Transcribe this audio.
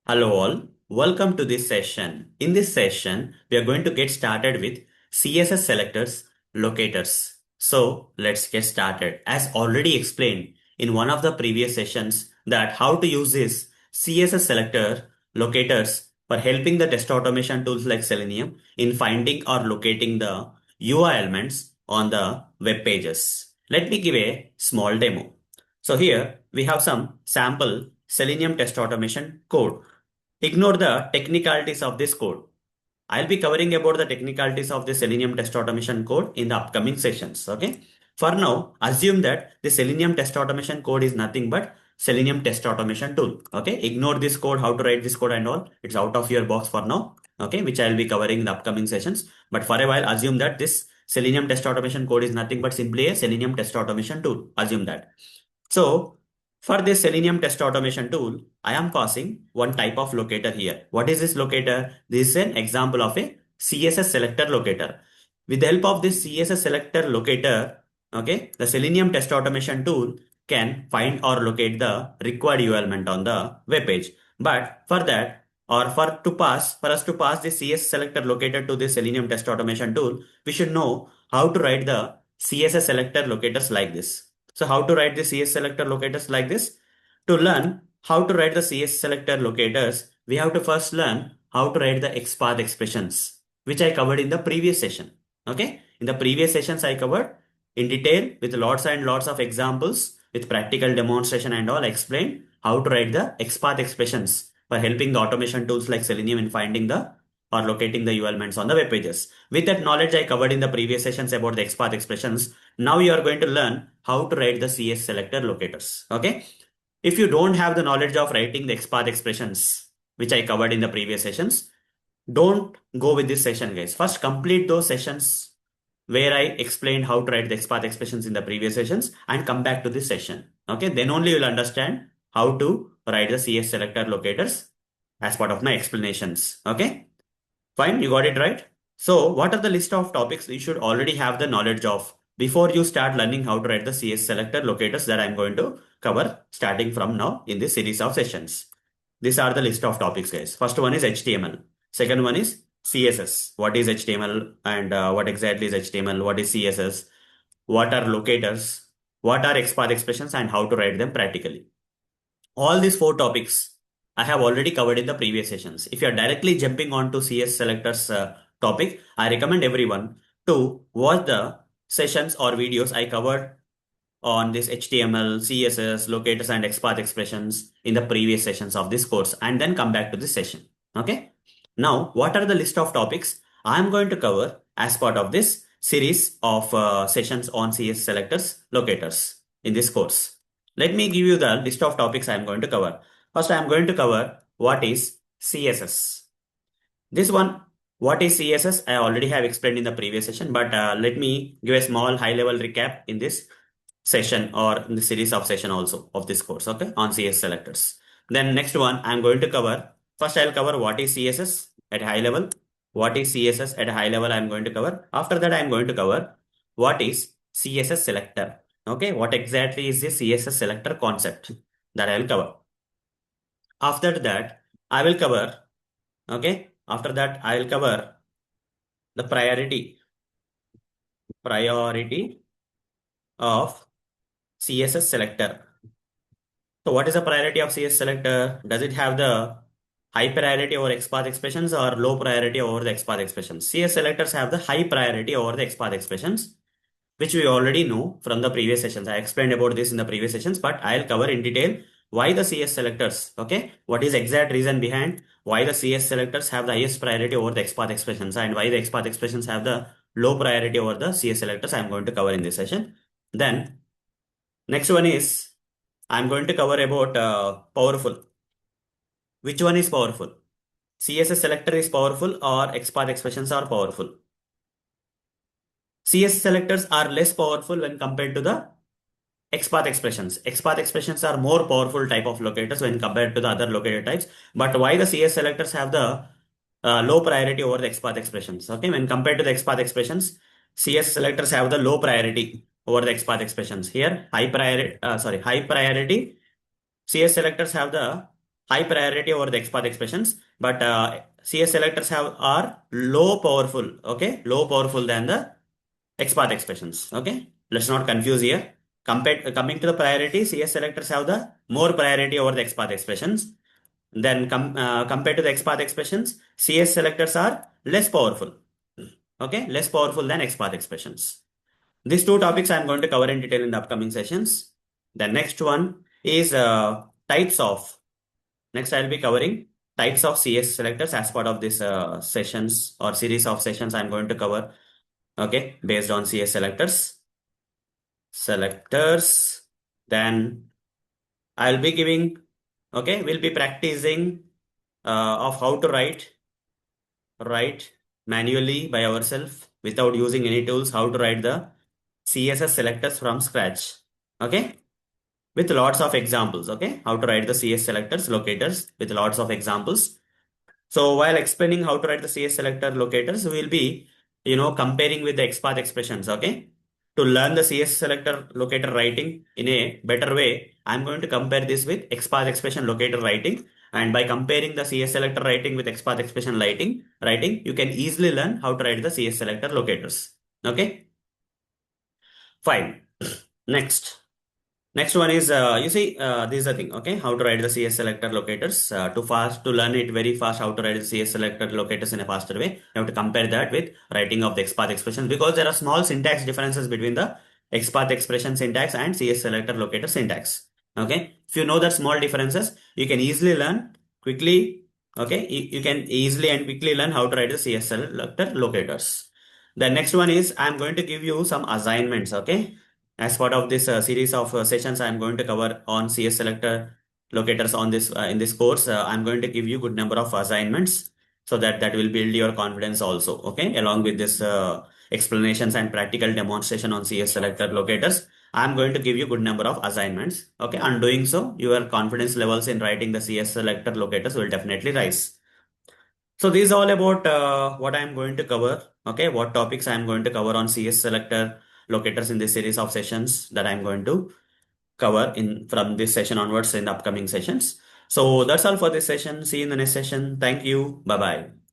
Hello all, welcome to this session. In this session, we are going to get started with CSS selectors, locators. So let's get started. As already explained in one of the previous sessions that how to use this CSS selector locators for helping the test automation tools like Selenium in finding or locating the UI elements on the web pages. Let me give a small demo. So here we have some sample Selenium test automation code. Ignore the technicalities of this code. I'll be covering about the technicalities of the Selenium test automation code in the upcoming sessions. Okay. For now, assume that the Selenium test automation code is nothing but Selenium test automation tool. Okay. Ignore this code, how to write this code and all. It's out of your box for now. Okay. Which I'll be covering in the upcoming sessions. But for a while, assume that this Selenium test automation code is nothing but simply a Selenium test automation tool. Assume that. So for this Selenium test automation tool, I am passing one type of locator here. What is this locator? This is an example of a CSS selector locator. With the help of this CSS selector locator, okay, the Selenium test automation tool can find or locate the required URL element on the web page. But for that, or for us to pass the CSS selector locator to the Selenium test automation tool, we should know how to write the CSS selector locators like this. So how to write the CSS selector locators like this? To learn how to write the CSS selector locators, we have to first learn how to write the XPath expressions, which I covered in the previous session. Okay. In the previous sessions, I covered in detail with lots and lots of examples with practical demonstration and all. I explained how to write the XPath expressions for helping the automation tools like Selenium in finding the or locating the URL elements on the web pages. With that knowledge I covered in the previous sessions about the XPath expressions, now you are going to learn how to write the CS selector locators. Okay. If you don't have the knowledge of writing the XPath expressions, which I covered in the previous sessions, don't go with this session, guys. First, complete those sessions where I explained how to write the XPath expressions in the previous sessions and come back to this session. Okay. Then only you'll understand how to write the CS selector locators as part of my explanations. Okay. Fine, you got it right. So what are the list of topics you should already have the knowledge of before you start learning how to write the CS selector locators that I'm going to cover starting from now in this series of sessions. These are the list of topics, guys. First one is HTML. Second one is CSS. What is HTML and what exactly is HTML? What is CSS? What are locators? What are XPath expressions and how to write them practically? All these four topics I have already covered in the previous sessions. If you are directly jumping onto CS selectors topic, I recommend everyone to watch the sessions or videos I covered on this HTML, CSS, locators and XPath expressions in the previous sessions of this course and then come back to this session. Okay. Now, what are the list of topics I am going to cover as part of this series of sessions on CS selectors, locators in this course? Let me give you the list of topics I am going to cover. First, I am going to cover what is CSS. This one, what is CSS? I already have explained in the previous session, but let me give a small high level recap in this session or in the series of session also of this course, okay, on CS selectors. Then next one, I'm going to cover, first I'll cover what is CSS at high level. What is CSS at a high level I'm going to cover. After that, I'm going to cover what is CSS selector. Okay, what exactly is the CSS selector concept that I'll cover. After that, I will cover, okay, after that I will cover the priority of CSS selector. So what is the priority of CS selector? Does it have the high priority over XPath expressions or low priority over the XPath expressions? CS selectors have the high priority over the XPath expressions, which we already know from the previous sessions. I explained about this in the previous sessions, but I'll cover in detail why the CS selectors, okay? What is the exact reason behind why the CS selectors have the highest priority over the XPath expressions and why the XPath expressions have the low priority over the CS selectors I'm going to cover in this session. Then next one is I'm going to cover about powerful. Which one is powerful? CSS selector is powerful or XPath expressions are powerful? CS selectors are less powerful when compared to the XPath expressions. XPath expressions are more powerful type of locators when compared to the other locator types. But why the CS selectors have the low priority over the XPath expressions? Okay, when compared to the XPath expressions, CS selectors have the low priority over the XPath expressions. Here, high priority CS selectors have the high priority over the XPath expressions, but CS selectors are low powerful, okay, low powerful than the XPath expressions. Okay, let's not confuse here. Coming to the priority, CS selectors have the more priority over the XPath expressions. Then compared to the XPath expressions, CS selectors are less powerful. Okay, less powerful than XPath expressions. These two topics I'm going to cover in detail in the upcoming sessions. The next one is types of. Next, I'll be covering types of CS selectors as part of this sessions or series of sessions I'm going to cover. Okay, based on CS selectors. Then I'll be giving, okay, we'll be practicing of how to write manually by ourselves without using any tools, how to write the CSS selectors from scratch. Okay, with lots of examples. Okay, how to write the CS selectors, locators with lots of examples. So while explaining how to write the CS selector locators, we'll be, comparing with the XPath expressions. Okay. To learn the CS selector locator writing in a better way, I'm going to compare this with XPath expression locator writing. And by comparing the CS selector writing with XPath expression writing, you can easily learn how to write the CS selector locators. Okay. Fine. Next. Next one is, this is the thing, okay? How to write the CS selector locators. To learn it very fast, how to write the CS selector locators in a faster way. You have to compare that with writing of the XPath expressions because there are small syntax differences between the XPath expression syntax and CS selector locator syntax. Okay? If you know that small differences, you can easily learn quickly. Okay? You can easily and quickly learn how to write the CS selector locators. The next one is I'm going to give you some assignments. Okay? As part of this series of sessions, I'm going to cover on CS selector locators on this in this course. I'm going to give you good number of assignments so that will build your confidence also. Okay, along with this explanations and practical demonstration on CS selector locators, I'm going to give you good number of assignments. Okay, and doing so, your confidence levels in writing the CS selector locators will definitely rise. So this is all about what I'm going to cover. Okay, what topics I'm going to cover on CS selector locators in this series of sessions that I'm going to cover in from this session onwards in the upcoming sessions. So that's all for this session. See you in the next session. Thank you. Bye bye.